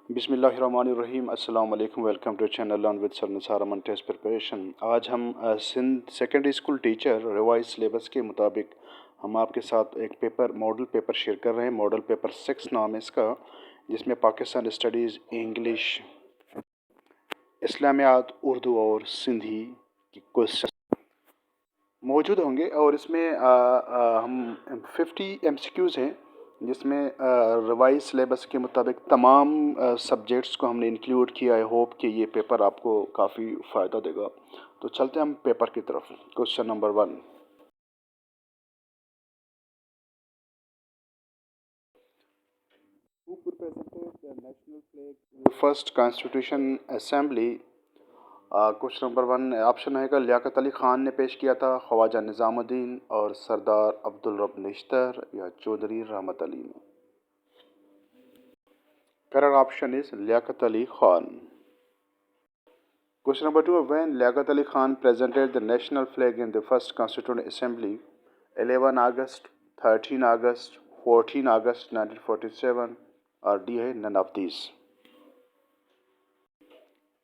बिस्मिल्लाहिर्रहमानिर्रहीम। अस्सलाम वालेकुम। Welcome to channel learn with sir Nisar Aman test preparation. आज हम Sindh secondary school teacher revise syllabus के मुताबिक हम आपके साथ एक मॉडल पेपर शेयर कर रहे हैं। मॉडल पेपर 6 नाम है इसका, जिसमें पाकिस्तान स्टडीज़, इंग्लिश, इस्लामियात, उर्दू और सिंधी की क्वेश्चन मौजूद होंगे। और इसमें हम 50 MCQs हैं, जिसमें रिवाइज सिलेबस के मुताबिक तमाम सब्जेक्ट्स को हमने इंक्लूड किया। आई होप कि ये पेपर आपको काफ़ी फ़ायदा देगा। तो चलते हैं हम पेपर की तरफ। Question number 1। Who presented the national flag in the first Constitution Assembly? Question number 1 option है लियाकत अली ख़ान ने पेश किया था, ख्वाजा निज़ामुद्दीन और सरदार अब्दुल रब नेश्तर या चौधरी रहमत अली ने। Correct option is Liaquat Ali Khan. Question number 2. When Liaquat Ali Khan presented the national flag in the first Constituent Assembly, 11 August, 13 August, 14 August 1947, or D है none of these?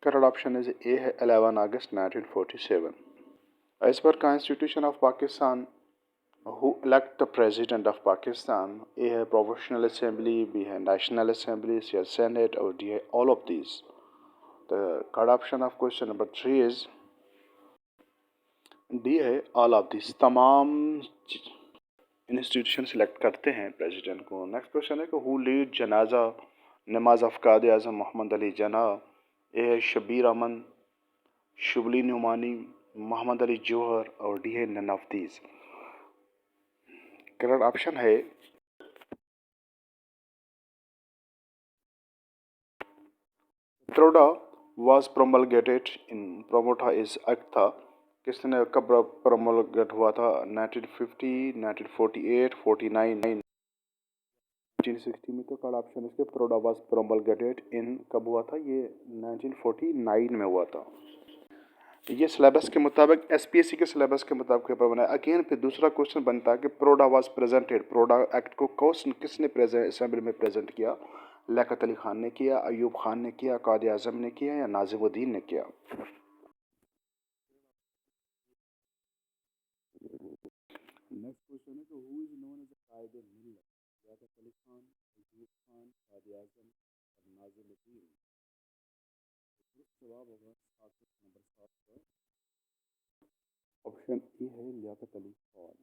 Correct option is A है 11 August 1947. As per Constitution of Pakistan, who elect the President of Pakistan? A है Provincial Assembly, B है National Assembly, C है Senate, or D है all of these? The correct option of question number 3 is D है all of this. तमाम institution select करते हैं president को। Next question है कि हु लीड जनाजा नमाज ऑफ कायद आज़म मोहम्मद अली जना? ए है शबीर अमन, शुबली नुमानी, मोहम्मद अली जौहर, और डी है none of these. Correct option है प्रोडा was promulgated in प्रोमोटा इज एक्ट था, किसने कब प्रोमोलगेट हुआ था? 1950, 1948, 49, 1960 में। तो कल ऑप्शन इसके प्रोडा वाज प्रोमलगेटेड इन कब हुआ था? ये 1949 में हुआ था। ये सिलेबस के मुताबिक SPSC के सिलेबस के मुताबिक पेपर बना है। अगेन फिर दूसरा क्वेश्चन बनता है कि प्रोडा वाज प्रेजेंटेड, प्रोडा एक्ट को किसने असेंबली में प्रेजेंट किया? लियाकत अली खान ने किया, अयूब खान ने किया, कायद आज़म ने किया, या नाजिमुद्दीन ने किया? नेक्स्ट क्वेश्चन है कि हु इज नोन एज कायद मिल्लत? लियाकत अली खान, अयूब खान, कायद आज़म और नाजिमुद्दीन। जवाब होगा नंबर 7 का ऑप्शन ई है लियाकत अली खान।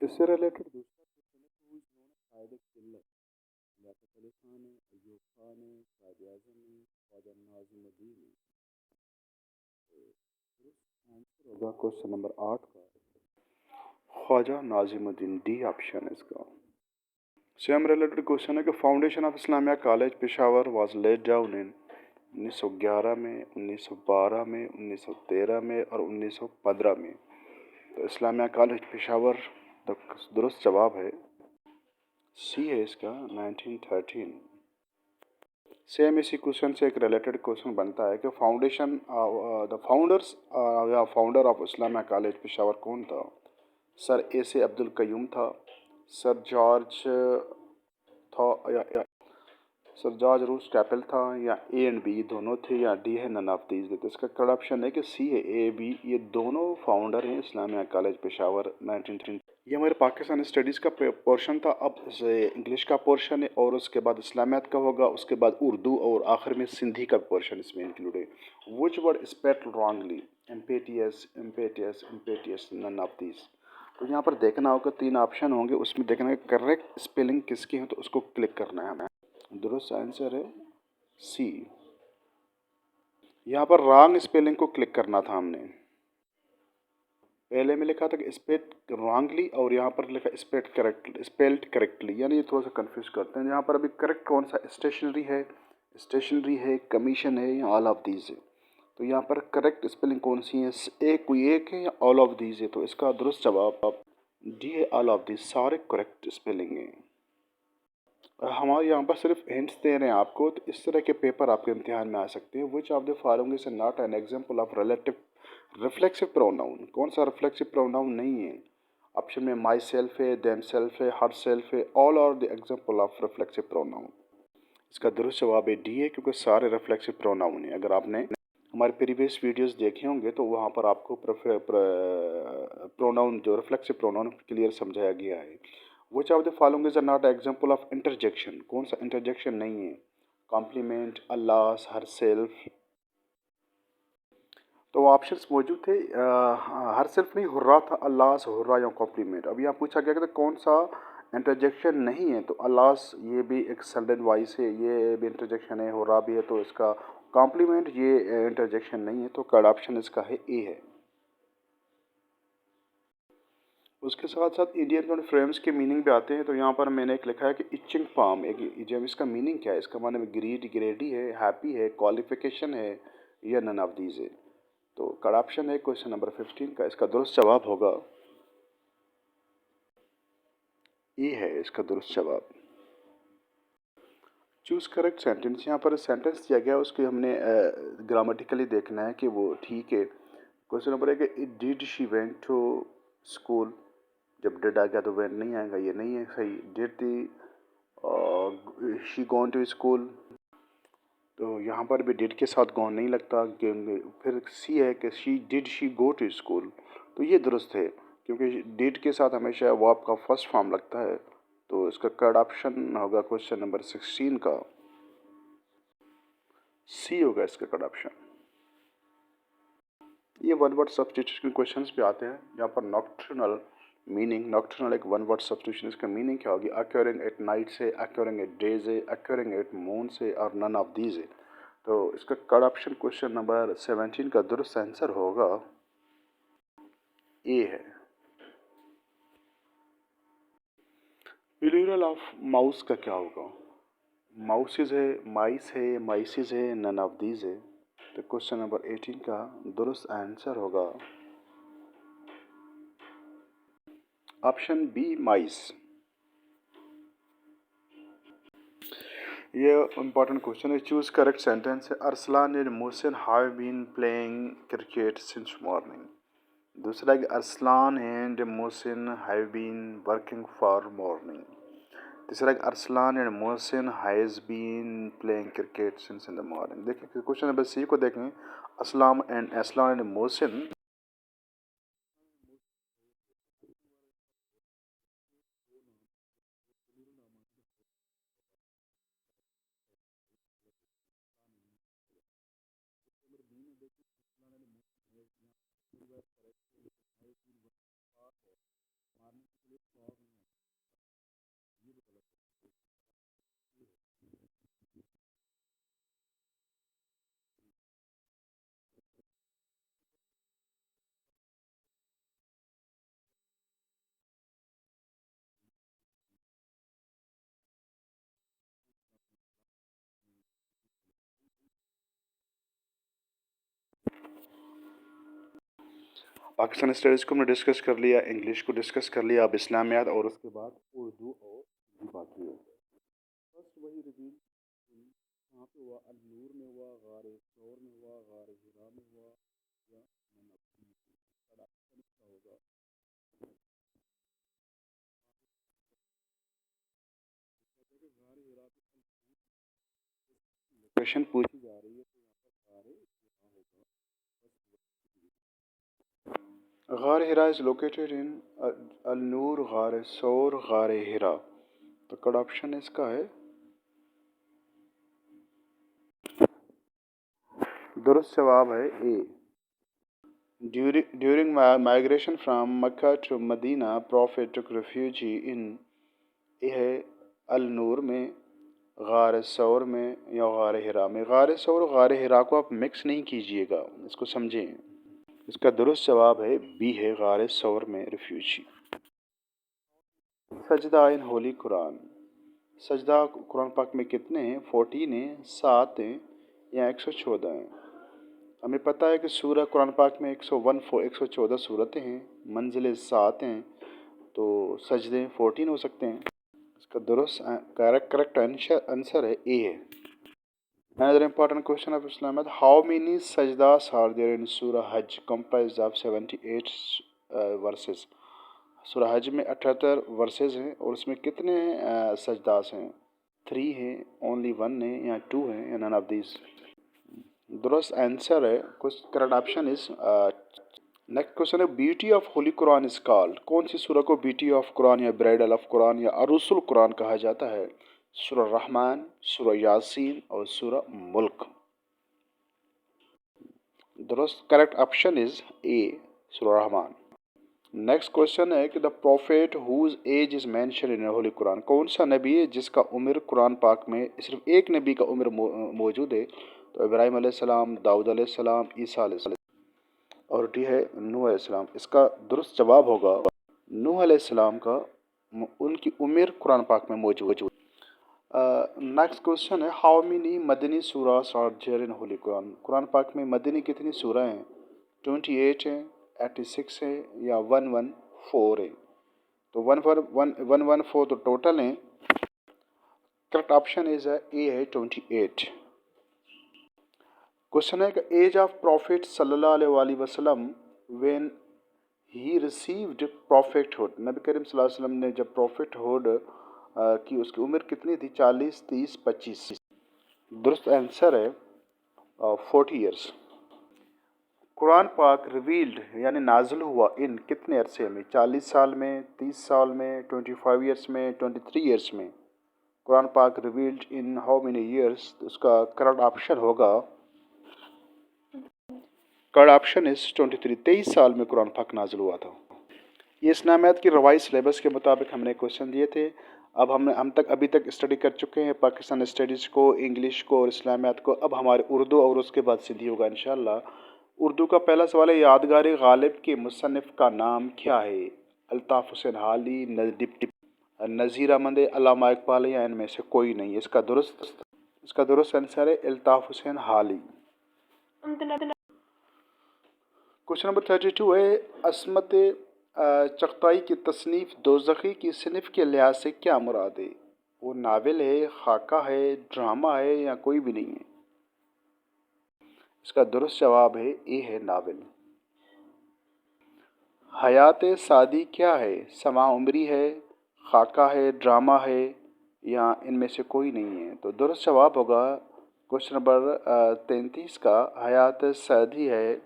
इससे रिलेटेड दूसरा क्वेश्चन है हु इज नोन एज कायद किल्लत? लियाकत अली खान है, अयूब खान है, कायद आज़म है, ख्वाजा नाजिमुद्दीन है। आंसर होगा क्वेश्चन नंबर 8 का ख्वाजा नाजिमुद्दीन। डी ऑप्शन इसका। सेम रिलेटेड क्वेश्चन है कि foundation of Islamia college Peshawar was laid down in 1911 में, 1912 में, 1913 में और 1915 में। तो इस्लामिया कॉलेज पेशावर तो दुरुस्त जवाब है सी है इसका 1913। सेम इसी क्वेश्चन से एक रिलेटेड क्वेश्चन बनता है कि फाउंडेशन द फाउंडर्स या founder of Islamia college Peshawar कौन था? सर ए से अब्दुल कयूम था, सर जॉर्ज था, या सर जॉर्ज रूस कैपल था, या ए एंड बी दोनों थे, या डी है नन ऑफ दीज। तो इसका करेक्ट ऑप्शन है कि सी है ए बी, ये दोनों फाउंडर हैं इस्लामिया कॉलेज पेशावर 1913। ये हमारे पाकिस्तान स्टडीज़ का पोर्शन था। अब इंग्लिश का पोर्शन है, और उसके बाद इस्लामियात का होगा, उसके बाद उर्दू, और आखिर में सिंधी का पोर्शन इसमें इंक्लूड है। Which word spelled wrongly? Impetuous, impetuous, impetuous, none of these. तो यहाँ पर देखना होगा 3 ऑप्शन होंगे, उसमें देखना है करेक्ट स्पेलिंग किसकी है, तो उसको क्लिक करना है हमें। दुरुस्त आंसर है सी। यहाँ पर रॉन्ग स्पेलिंग को क्लिक करना था हमने। पहले में लिखा था कि स्पेल्ड रॉन्गली, और यहाँ पर लिखा स्पेल्ड करेक्टली, यानी ये थोड़ा सा कंफ्यूज करते हैं। यहाँ पर अभी करेक्ट कौन सा? स्टेशनरी है, कमीशन है, या ऑल ऑफ दीज है? तो यहाँ पर करेक्ट स्पेलिंग कौन सी है? कोई एक है या ऑल ऑफ दीज है? तो इसका दुरुस्त जवाब डी है, ऑल ऑफ दीज। सारे करेक्ट स्पेलिंग है। हमारे यहाँ पर सिर्फ हिंट्स दे रहे हैं आपको, तो इस तरह के पेपर आपके इम्तिहान में आ सकते हैं। Which of the following is not an example of relative reflexive pronoun? कौन सा रिफ्लेक्सिव प्रोनाउन नहीं है? ऑप्शन में माई सेल्फ है, देम सेल्फ है, हर सेल्फ है, all are the example of reflexive pronoun. इसका दुरुस्त जवाब है डी है, क्योंकि सारे रिफ्लेक्सिव प्रोनाउन हैं। अगर आपने हमारे प्रीवियस वीडियोस देखे होंगे तो वहाँ पर आपको प्रोनाउन जो रिफ्लेक्सिव प्रोनाउन क्लियर समझाया गया है। विच of the following is not example of interjection, कौन सा इंटरजेक्शन नहीं है? कॉम्प्लीमेंट, अल्लाह, हर सेल्फ। तो ऑप्शंस मौजूद थे, हर सिर्फ नहीं, हुर्रा था, अल्लाह, हुर्रा या कॉम्प्लीमेंट। अभी यहाँ पूछा गया कि तो कौन सा इंटरजेक्शन नहीं है, तो अल्लाह ये भी एक सडन वॉइस है, ये भी इंटरजेक्शन है, हुर्रा भी है, तो इसका कॉम्प्लीमेंट ये इंटरजेक्शन नहीं है, तो करेक्ट ऑप्शन इसका है ए है। उसके साथ साथ इडियम और फ्रेम्स के मीनिंग पे आते हैं, तो यहाँ पर मैंने एक लिखा है कि इचिंग पाम एक इडियम, इसका मीनिंग क्या है? इसका माने में ग्रेडी है, हैप्पी है, क्वालिफिकेशन है, या नन ऑफ दीज है। तो करेक्ट ऑप्शन है क्वेश्चन नंबर 15 का, इसका दुरुस्त जवाब होगा ए है इसका दुरुस्त जवाब। चूज करेक्ट सेंटेंस, यहाँ पर सेंटेंस दिया गया उसके हमने ग्रामेटिकली देखना है कि वो ठीक है। क्वेश्चन नंबर एक है, did she went to school, जब डिड आ गया तो वेंट नहीं आएगा, ये नहीं है सही। Did the she gone to school, तो यहाँ पर भी डिड के साथ गॉन नहीं लगता। फिर सी है कि शी गो टू स्कूल, तो ये दुरुस्त है, क्योंकि डिड के साथ हमेशा वो आपका फर्स्ट फॉर्म लगता है। तो इसका करेक्ट ऑप्शन होगा क्वेश्चन नंबर 16 का, सी होगा इसका करेक्ट ऑप्शन। ये वन वर्ड सब्स्टिट्यूशन क्वेश्चंस पे आते हैं। यहाँ पर नॉक्टर्नल मीनिंग, नॉक्टर्नल एक वन वर्ड सब्स्टिट्यूशन, इसका मीनिंग क्या होगी? अक्योरिंग एट नाइट से, अक्योरिंग एट डे से, अक्योरिंग एट मून से, और नन ऑफ दीज है। तो इसका करेक्ट ऑप्शन क्वेश्चन नंबर 17 का दुरुस्त आंसर होगा ए है। प्लूरल ऑफ माउस का क्या होगा? माउसेज है, माइस है, माइसिस है, नन ऑफ दीज है। तो क्वेश्चन नंबर 18 का दुरुस्त आंसर होगा ऑप्शन बी, माइस। ये इम्पॉर्टेंट क्वेश्चन है, चूज करेक्ट सेंटेंस है। Arsalan and Mohsin have been playing cricket since morning. दूसरा है Arsalan and Mohsin have been working for morning. तीसरा है Arsalan and Mohsin has been playing cricket since in the morning. देखिए question number C को देखें, असलान एंड मोहसिन। पाकिस्तान स्टडीज़ को हमने डिस्कस कर लिया, इंग्लिश को डिस्कस कर लिया, अब इस्लामियात, और उसके बाद उर्दू और हिंदी बाकी है। फर्स्ट वही रिवील कहाँ पे हुआ? अल-नूर में हुआ, गार सौर में हुआ, गार हिरा में हुआ, या ननफी में? बड़ा अच्छा होगा। क्वेश्चन पूछी जा रही है, तो यहाँ पर गार हिरा होगा। गार हिरा इज लोकेटेड इन अल-नूर, गार सौर, गार हिरा। तो कड ऑप्शन इसका है दुरुस्त जवाब है ए। During migration from Mecca to Medina, Prophet took refuge in यह है अल-नूर में, गार सौर में, या गार हिरा में। गार सौर और गार हिरा को आप मिक्स नहीं कीजिएगा, इसको समझें। इसका दुरुस्त जवाब है बी है, गार सौर में रिफ्यूजी। सजदा इन होली कुरान, सजदा कुरान पाक में कितने हैं? 14 हैं, 7 हैं, या 114 हैं? हमें पता है कि सूरह कुरान पाक में 114 सूरतें हैं, मंजिलें 7 हैं, तो सजदे 14 हो सकते हैं। इसका दुरुस्त करेक्ट आंसर है ए है। Another important question of Islam is how many sajdas are there in Surah Hajj, comprised of 78 verses? सूरह हज में 78 वर्सेस हैं, और उसमें कितने सजदास हैं? 3 है, ओनली 1 है, या 2 है, या नन ऑफ दीज। दुरुस्त आंसर है, कुछ correct option is next question है, beauty of Holy Quran is called. कौन सी सूरह को ब्यूटी ऑफ कुरान या ब्राइडल ऑफ कुरान या अरुसुल कुरान कहा जाता है? सूरह रहमान, सूरह यासीन और सूरह मुल्क। दुरुस्त करेक्ट ऑप्शन इज ए, सूरह रहमान। नेक्स्ट क्वेश्चन है कि the prophet whose age is mention in Holi Quran. कौन सा नबी है जिसका उम्र कुरान पाक में सिर्फ एक नबी का उम्र मौजूद है? तो इब्राहिम अलैहिस्सलाम, दाऊद अलैहिस्सलाम, ईसा अलैहिस्सलाम, और डी है नूह अलैहिस्सलाम। इसका दुरुस्त जवाब होगा नूह अलैहिस्सलाम का उनकी उम्र कुरान पाक में मौजूद। नेक्स्ट क्वेश्चन है, how many Madani surahs are there in Holi Quran. कुरान पाक में मदनी कितनी सूरा हैं? 28 हैं, 86 है, या 114 है? तो 114 तो टोटल हैं। करेक्ट ऑप्शन इज ए है 28। क्वेश्चन है कि एज ऑफ प्रॉफिट सल्लल्लाहु अलैहि वसल्लम व्हेन ही रिसीव्ड प्रॉफिटहुड। नबी करीम सल्लल्लाहु अलैहि वसल्लम ने जब प्रॉफिटहुड की उसकी उम्र कितनी थी? 40, 30, 25। दुरुस्त आंसर है 40 ईयर्स। कुरान पाक रिवील्ड यानी नाजिल हुआ इन कितने अरसे में? 40 साल में, 30 साल में, 25 ईयर्स में, 23 ईयर्स में? कुरान पाक revealed in how many years? उसका करेक्ट ऑप्शन होगा, करेक्ट ऑप्शन इज 23। 23 साल में कुरान पाक नाजिल हुआ था। ये इस्लामियात की रवाई सिलेबस के मुताबिक हमने क्वेश्चन दिए थे। अब हम अभी तक स्टडी कर चुके हैं पाकिस्तान स्टडीज़ को, इंग्लिश को और इस्लामियात को। अब हमारे उर्दू और उसके बाद सिंधी होगा इंशाअल्लाह। उर्दू का पहला सवाल है, यादगार गालिब के मुसन्निफ़ का नाम क्या है? अल्ताफ़ हुसैन हाली, नज़ीर अहमद, अल्लामा इकबाल, या इनमें से कोई नहीं? इसका दुरुस्त आंसर है अल्ताफ़ हुसैन हाली। क्वेश्चन नंबर 32 है, असमत चगताई की तसनीफ़ दोज़खी की सिनफ के लिहाज से क्या मुराद है? वो नावल है, खाका है, ड्रामा है, या कोई भी नहीं है? इसका दुरुस्त जवाब है ए है नावल। हयात सादी क्या है? समा उमरी है, खाका है, ड्रामा है, या इनमें से कोई नहीं है? तो दुरुस्त जवाब होगा क्वेश्चन नंबर 33 का, हयात सादी है,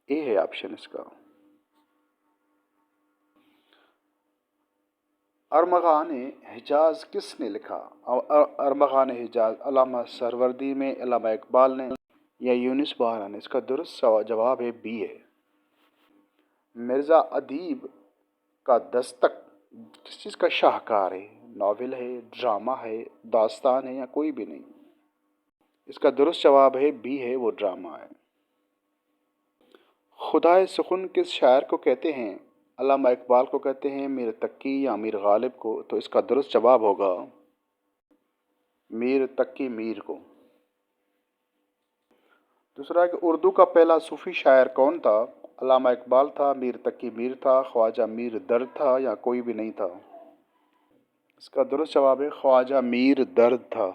ए है ऑप्शन इसका। अरमगान हिजाज किसने लिखा? अरमगान हिजाज अल्लामा सरवर्दी में, अल्लामा इकबाल ने, या यूनिस बहारा ने? इसका दुरुस्त जवाब है बी है। मिर्ज़ा अदीब का दस्तक किस चीज़ का शाहकार है? नावल है, ड्रामा है, दास्तान है, या कोई भी नहीं? इसका दुरुस्त जवाब है बी है, वो ड्रामा है। खुदाए सुखन किस शायर को कहते हैं? अल्लामा इकबाल को कहते हैं, मीर तकी, या मीर गालिब को? तो इसका दुरुस्त जवाब होगा मीर तकी मीर को। दूसरा है कि उर्दू का पहला सूफी शायर कौन था? अल्लामा इकबाल था, मीर तकी मीर था, ख्वाजा मीर दर्द था, या कोई भी नहीं था? इसका दुरुस्त जवाब है ख्वाजा मीर दर्द था।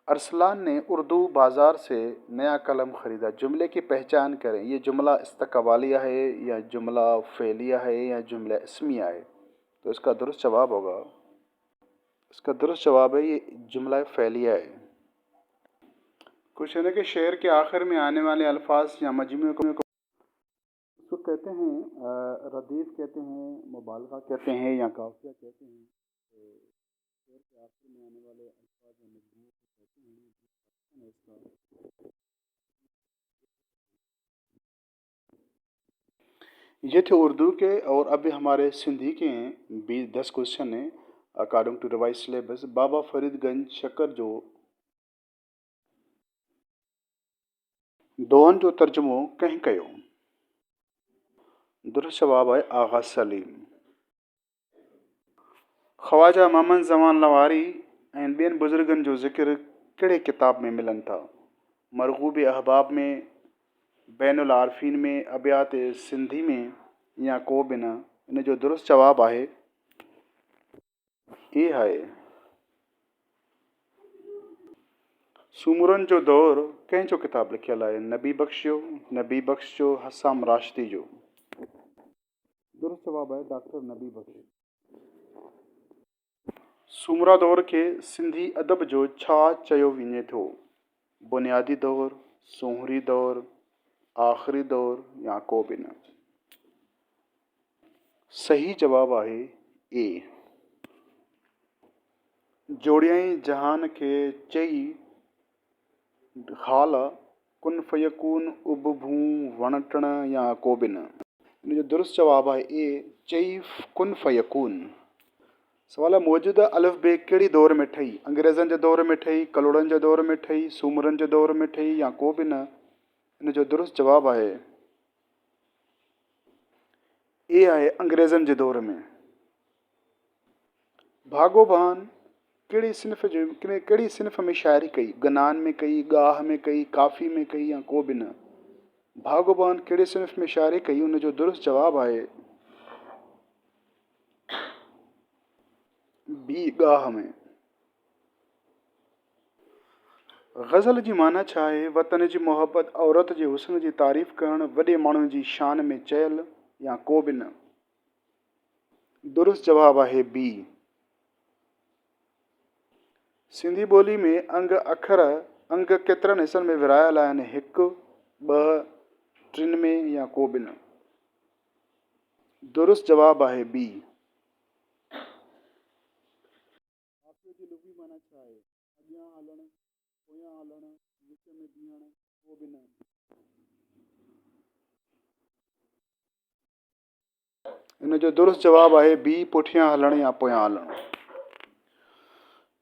अरसलान ने उर्दू बाज़ार से नया कलम ख़रीदा। जुमले की पहचान करें। ये जुमला इस्तक़बालिया है, या जुमला फ़ेलिया है, या जुमला इस्मिया है? तो इसका दुरुस्त जवाब होगा, इसका दुरुस्त जवाब है ये जुमला फ़ेलिया है। क्वेश्चन है कि शेर के आखिर में आने वाले अल्फाज या मजमूए को उसको कहते हैं रदीफ कहते हैं, मुबालगा कहते हैं, या काफिया कहते हैं? तो शेर के आखिर में आने वाले अल्फाज या मजमूए को कहते हैं इसका। ये थे उर्दू के, और अभी हमारे सिंधी के हैं 10 क्वेश्चन हैं अकॉर्डिंग टू रिवाइज सिलेबस। बाबा फरीदगंज शक्कर जो दोहन जो तर्जुमो कहीं कयो? दुरुस्त जवाब है आगा सलीम। ख्वाजा मोहम्मद जमान लवारी ऐं ॿियनि बुज़ुर्गनि जो ज़िक्र कहिड़े किताब में मिलनि था? मरगूब अहबाब में, बैनुल आरफीन में, अबियात सिंधी में, या को बि न? इन जो दुरुस्त जवाब आहे ए आहे सूमरनि जो दौर कंहिंजो किताब लिखियल आहे? नबी बख्श जो, हसाम राशदी जो? दुरुस्त जवाब आहे डॉक्टर नबी बख्श। सूमरा दौर के सिंधी अदब जो छा चयो वञे थो? बुनियादी दौर, सोहरी दौर, आख़िरी दौर या को बि न? सही जवाब आहे ए। जोड़ियाई जहान खे चई हाल कुन फयकून उबभू वणटण या को बि न? इन जो दुरुस्त जवाब आहे ए, चई कुन फयकून। सवाल आहे मौजूदा अलिफ बे कहिड़ी दौर में ठही? अंग्रेज़नि जे दौर में ठही, कलोड़नि जे दौर में ठही, सूमरनि जे दौर में ठही या को बि न? इन जो दुरुस्त जवाब आहे ए आहे अंग्रेज़नि जे दौर में। भागोबान कहिड़ी सिन्फ़ में शाइरी कई? गनान में कई, गाह में कई, काफ़ी में कई या को बि न? भागोबान कहिड़ी सिन्फ़ में शाइरी कई? उन जो दुरुस्त जवाब आहे बी, गाह में। ग़ज़ल जी माना छा आहे? वतन जी मोहब्बत, औरत जे हुस्न जी तारीफ़ करणु, वॾे माण्हू जी शान में चयल या को बि न? दुरुस्त जवाब आहे बी। सिंधी ॿोली में अंग केतिरनि हिसनि में विरहायल आहिनि? हिकु, ॿ, टिनि में या को बि न? दुरुस्त जवाब आहे बी। काफ़ियत जी लुग़वी माना छा आहे? अॻियां हलणु, पोयां हलणु, विच में बीहणु, को बि न? इन जो दुरुस्त जवाब आहे बी, पुठियां हलणु या पोयां हलणु।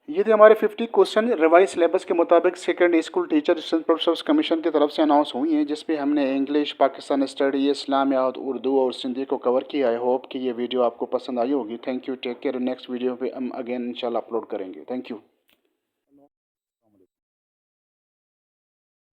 ये थे हमारे 50 क्वेश्चन रिवाइज सिलेबस के मुताबिक second school teacher assistant professor commission की तरफ से अनाउंस हुई हैं, जिसपे हमने इंग्लिश, पाकिस्तान स्टडी, इस्लामियात, उर्दू और सिंधी को कवर किया। आई होप कि ये वीडियो आपको पसंद आई होगी। Thank you, take care. Next video पे हम अगेन इंशाल्लाह अपलोड करेंगे। Thank you.